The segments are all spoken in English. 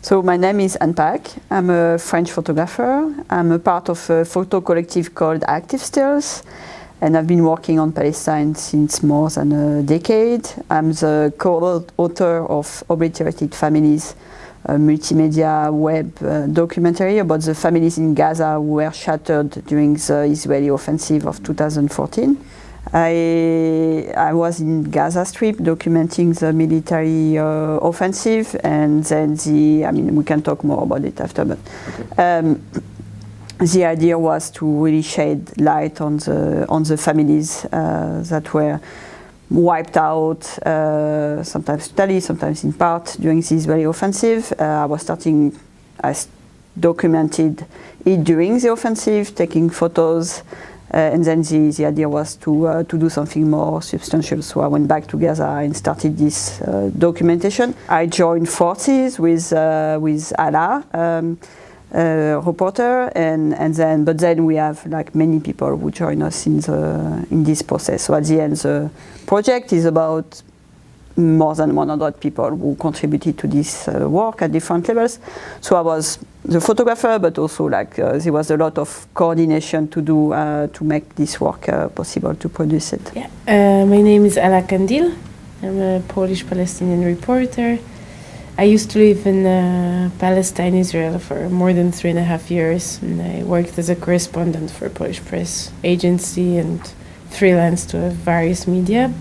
So my name is Anne Pack. I'm a French photographer. I'm a part of a photo collective called Active Stills, and I've been working on Palestine since more than a decade. I'm the co-author of Obliterated Families, a multimedia web documentary about the families in Gaza who were shattered during the Israeli offensive of 2014. I was in Gaza Strip documenting the military offensive, and then we can talk more about it after, but the idea was to really shed light on the families that were wiped out, sometimes totally, sometimes in part, during the Israeli offensive. I documented it during the offensive, taking photos. And then the idea was to do something more substantial. So I went back to Gaza and started this documentation. I joined forces with Ala, reporter, but then we have like many people who join us in this process. So at the end, the project is about more than 100 people who contributed to this work at different levels. So I was the photographer, but also there was a lot of coordination to do to make this work possible, to produce it. Yeah. My name is Ala Kandil. I'm a Polish-Palestinian reporter. I used to live in Palestine, Israel for more than 3.5 years, and I worked as a correspondent for Polish press agency and freelance to various media.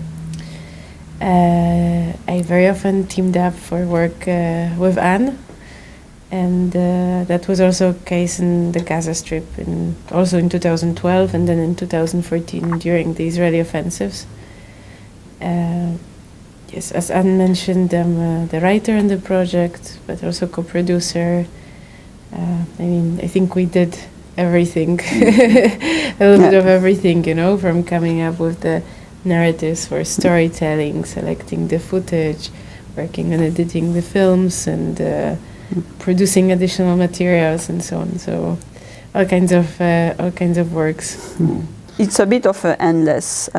I very often teamed up for work with Anne, and that was also a case in the Gaza Strip, also in 2012 and then in 2014 during the Israeli offensives. Yes, as Anne mentioned, I'm the writer on the project, but also co-producer. I think we did everything, a little bit of everything, from coming up with the narratives for storytelling, selecting the footage, working on editing the films, and producing additional materials and so on. So all kinds of works. It's a bit of an endless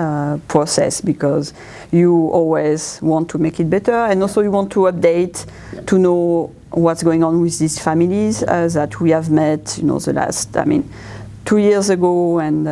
process, because you always want to make it better, and also you want to update, to know what's going on with these families that we have met, the last, 2 years ago, and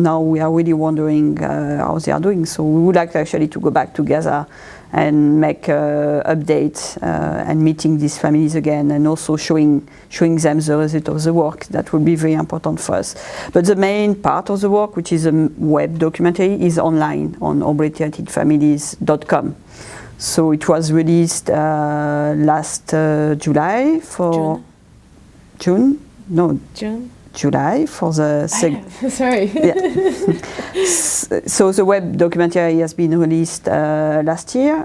now we are really wondering how they are doing. So we would like actually to go back to Gaza and make updates and meeting these families again, and also showing them the result of the work. That will be very important for us. But the main part of the work, which is a web documentary, is online on obliteratedfamilies.com. So it was released last July for June. July for the sorry. So the web documentary has been released last year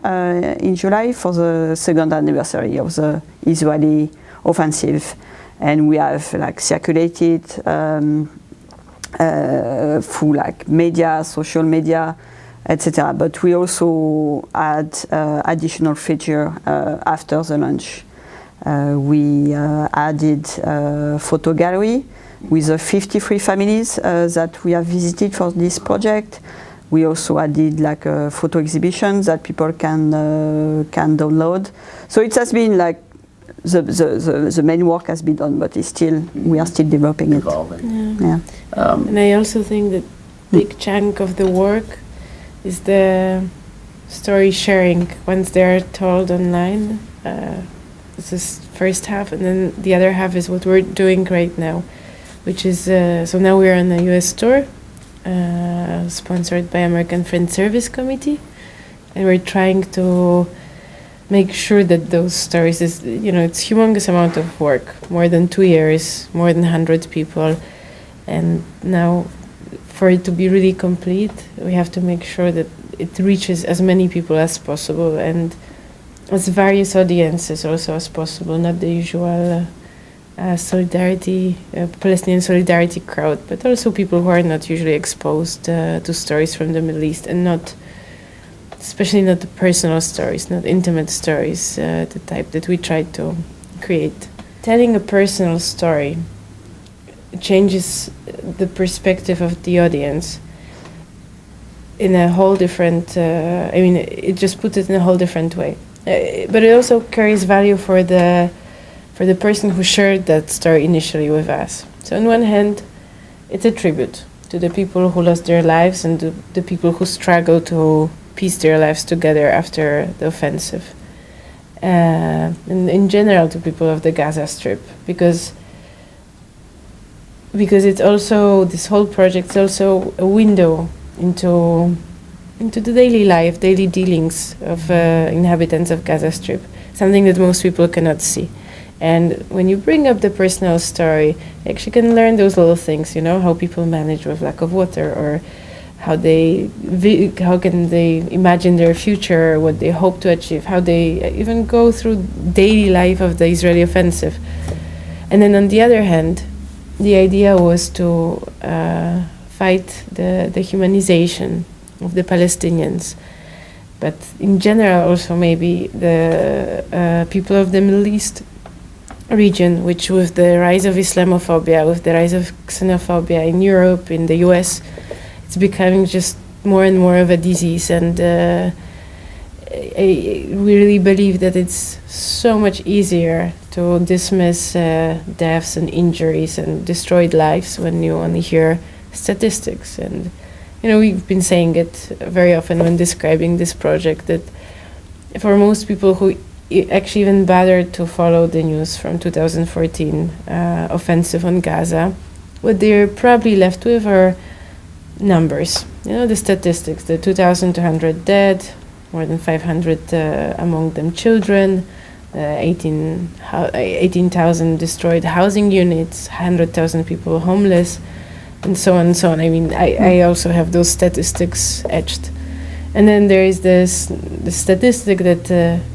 in July for the second anniversary of the Israeli offensive, and we have circulated through media, social media, etc. But we also add additional feature after the launch. We added a photo gallery with the 53 families that we have visited for this project. We also added a photo exhibition that people can download. So it has been the main work has been done, but we are still developing it. Yeah. And I also think that big chunk of the work is the story sharing once they are told online. This is first half, and then the other half is what we're doing right now, which is so now we're on a US tour sponsored by American Friends Service Committee, and we're trying to make sure that those stories it's humongous amount of work, more than 2 years, more than 100 people, and now for it to be really complete, we have to make sure that it reaches as many people as possible, and as various audiences also as possible, not the usual Palestinian solidarity crowd, but also people who are not usually exposed to stories from the Middle East, and especially not the personal stories, not intimate stories, the type that we try to create. Telling a personal story changes the perspective of the audience in a whole different, it just puts it in a whole different way. But it also carries value for the for the person who shared that story initially with us. So on one hand, it's a tribute to the people who lost their lives and to the people who struggle to piece their lives together after the offensive. And in general to people of the Gaza Strip, because it's also, this whole project is also a window into the daily life, daily dealings of inhabitants of Gaza Strip, something that most people cannot see. And when you bring up the personal story, you actually can learn those little things, you know, how people manage with lack of water, or how can they imagine their future, what they hope to achieve, how they even go through daily life of the Israeli offensive. And then on the other hand, the idea was to fight the humanization of the Palestinians, but in general also maybe the people of the Middle East region, which with the rise of Islamophobia, with the rise of xenophobia in Europe, in the US, it's becoming just more and more of a disease. And we really believe that it's so much easier to dismiss deaths and injuries and destroyed lives when you only hear statistics. And you know, we've been saying it very often when describing this project, that for most people who actually even bothered to follow the news from 2014 offensive on Gaza, what they're probably left with are numbers. You know, the statistics, the 2,200 dead, more than 500 among them children, 18,000 destroyed housing units, 100,000 people homeless, and so on and so on. I mean, I also have those statistics etched. And then there is the statistic that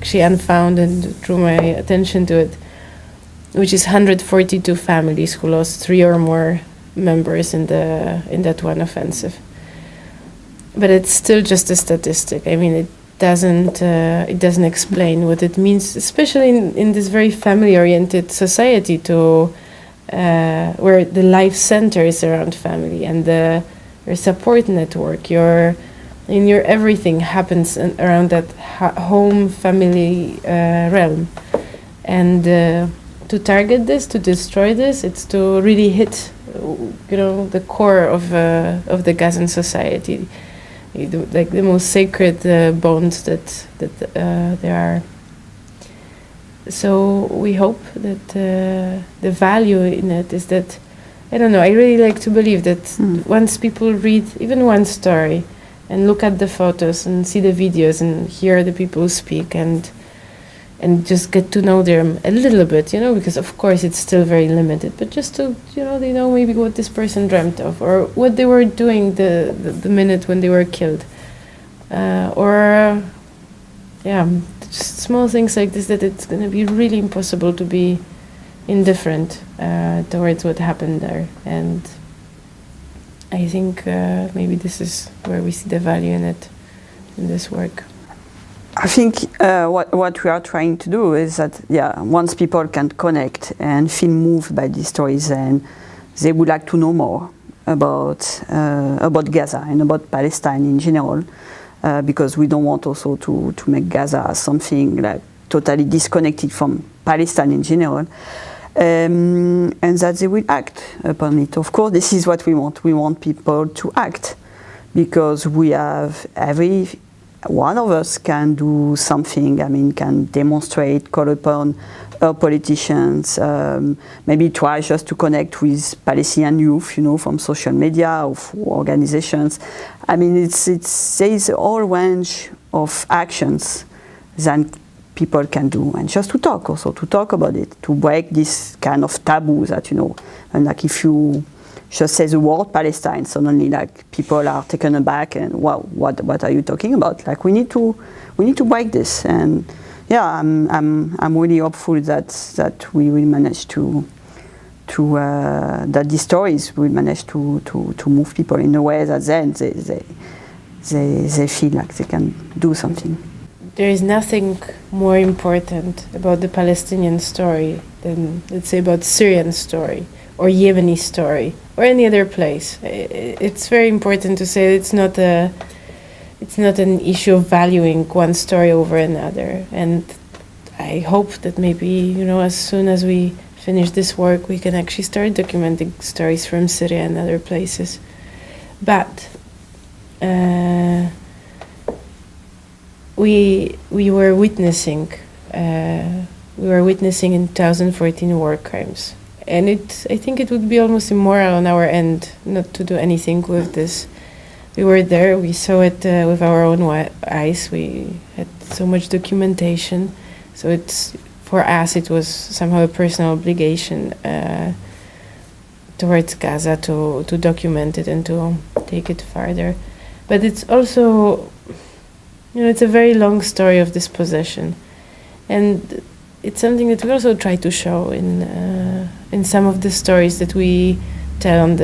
Xi'an found and drew my attention to it, which is 142 families who lost 3 or more members in that one offensive. But it's still just a statistic. I mean, it doesn't explain what it means, especially in this very family-oriented society, to where the life center is around family, and your support network, your everything happens around that home family realm. And to target this, to destroy this, it's to really hit, you know, the core of the Gazan society, like the most sacred bonds that there are. So we hope that the value in it is that, I don't know, I really like to believe that once people read even one story and look at the photos and see the videos and hear the people speak and just get to know them a little bit, you know, because of course it's still very limited, but just to, you know, they know maybe what this person dreamt of, or what they were doing the minute when they were killed, or just small things like this, that it's going to be really impossible to be indifferent towards what happened there. And I think maybe this is where we see the value in it, in this work. I think what we are trying to do is that, once people can connect and feel moved by these stories, and they would like to know more about Gaza and about Palestine in general, because we don't want also to make Gaza something like totally disconnected from Palestine in general. And that they will act upon it. Of course, this is what we want. We want people to act, because we have, every one of us can do something. I mean, can demonstrate, call upon our politicians, maybe try just to connect with Palestinian youth, you know, from social media or organizations. I mean, there is a whole range of actions that people can do, and just to talk about it, to break this kind of taboo that, you know, and like if you just say the word Palestine, suddenly like people are taken aback and wow, what are you talking about? Like we need to break this, and I'm really hopeful that we will manage to that these stories will manage to move people in a way that then they feel like they can do something. There is nothing more important about the Palestinian story than, let's say, about Syrian story or Yemeni story or any other place. It's very important to say it's not an issue of valuing one story over another. And I hope that maybe, you know, as soon as we finish this work, we can actually start documenting stories from Syria and other places. But we were witnessing in 2014 war crimes, and I think it would be almost immoral on our end not to do anything with this. We were there, we saw it with our own eyes. We had so much documentation, so for us it was somehow a personal obligation towards Gaza to document it and to take it further. But it's also, you know, it's a very long story of dispossession, and it's something that we also try to show in some of the stories that we tell in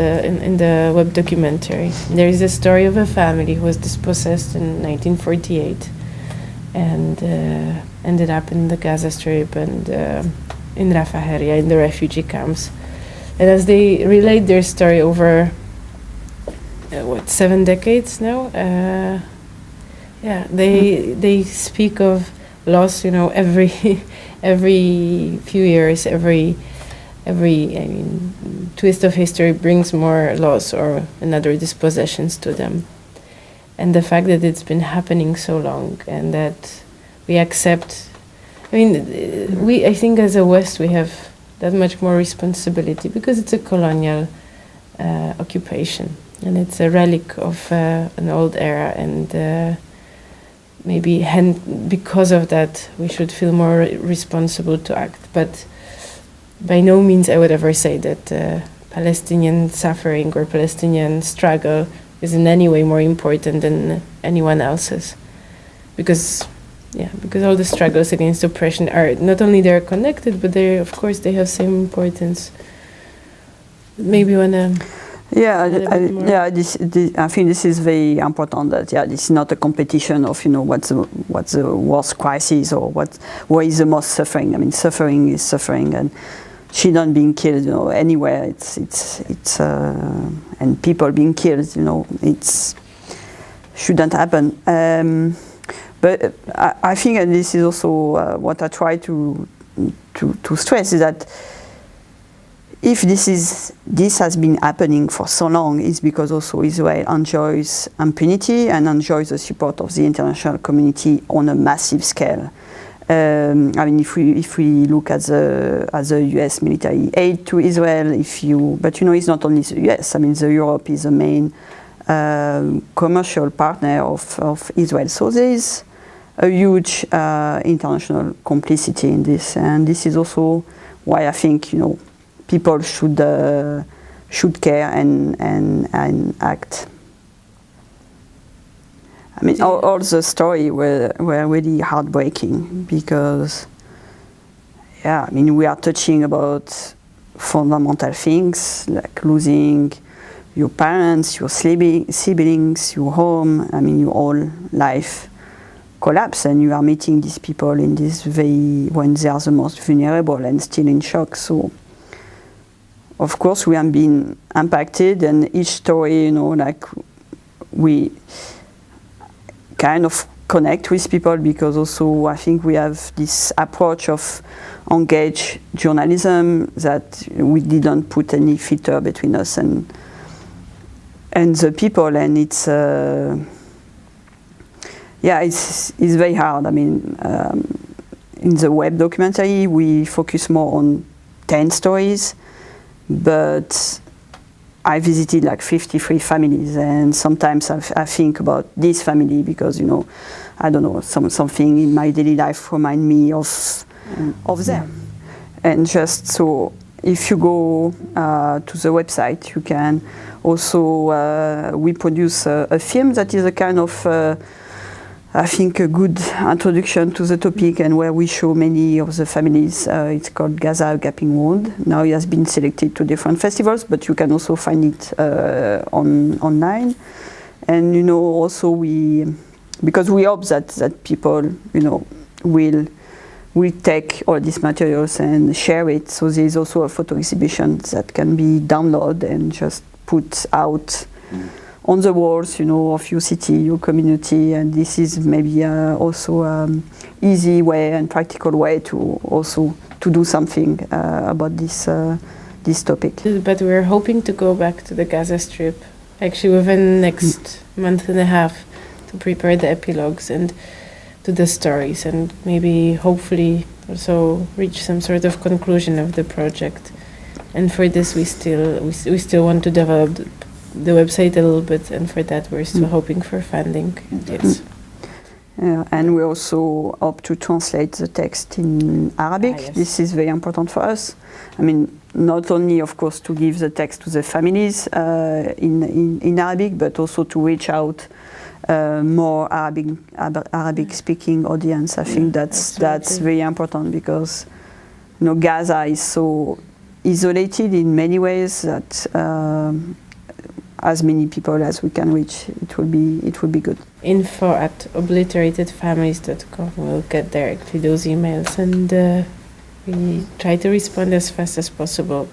the web documentary. There is a story of a family who was dispossessed in 1948 and ended up in the Gaza Strip and in Rafah area in the refugee camps. And as they relate their story over 7 decades now, they speak of loss, you know, every few years, every twist of history brings more loss or another dispossessions to them. And the fact that it's been happening so long and that we accept, I think as a West we have that much more responsibility because it's a colonial occupation and it's a relic of an old era, and maybe because of that we should feel more responsible to act. But by no means I would ever say that Palestinian suffering or Palestinian struggle is in any way more important than anyone else's, because all the struggles against oppression are not only they're connected, but they have same importance. Maybe you wanna. I think this is very important. That this is not a competition of what's the worst crisis or where is the most suffering. I mean, suffering is suffering, and children being killed, anywhere. It's and people being killed, it shouldn't happen. But I think, and this is also what I try to stress, is that if this has been happening for so long, it's because also Israel enjoys impunity and enjoys the support of the international community on a massive scale. If we look at the U.S. military aid to Israel, but it's not only the U.S. The Europe is the main commercial partner of Israel. So there is a huge international complicity in this, and this is also why I think people should care and act. All the story were really heartbreaking because, we are touching about fundamental things like losing your parents, your siblings, your home. Your whole life collapse, and you are meeting these people in this when they are the most vulnerable and still in shock. So, of course, we have been impacted, and each story, we kind of connect with people because also I think we have this approach of engaged journalism that we didn't put any filter between us and the people, and it's very hard. In the web documentary we focus more on 10 stories, but I visited like 53 families, and sometimes I think about this family because I don't know, something in my daily life remind me of them. And just so if you go to the website, you can also we produce a film that is a kind of I think a good introduction to the topic, and where we show many of the families. It's called Gaza, a Gaping Wound. Now it has been selected to different festivals, but you can also find it online. And also because we hope that people will take all these materials and share it. So there is also a photo exhibition that can be downloaded and just put out on the walls, of your city, your community, and this is maybe also easy way and practical way to also to do something about this topic. But we're hoping to go back to the Gaza Strip, actually within the next month and a half, to prepare the epilogues and do the stories, and maybe hopefully also reach some sort of conclusion of the project. And for this, we still want to develop the website a little bit, and for that we're still hoping for funding. Yes. And we also hope to translate the text in Arabic. Yes. This is very important for us. I mean, not only, of course, to give the text to the families in Arabic, but also to reach out more Arabic-speaking audience. I think that's very important, because Gaza is so isolated in many ways that as many people as we can reach, it will be good. info@obliteratedfamilies.com. We'll get directly those emails, and we try to respond as fast as possible.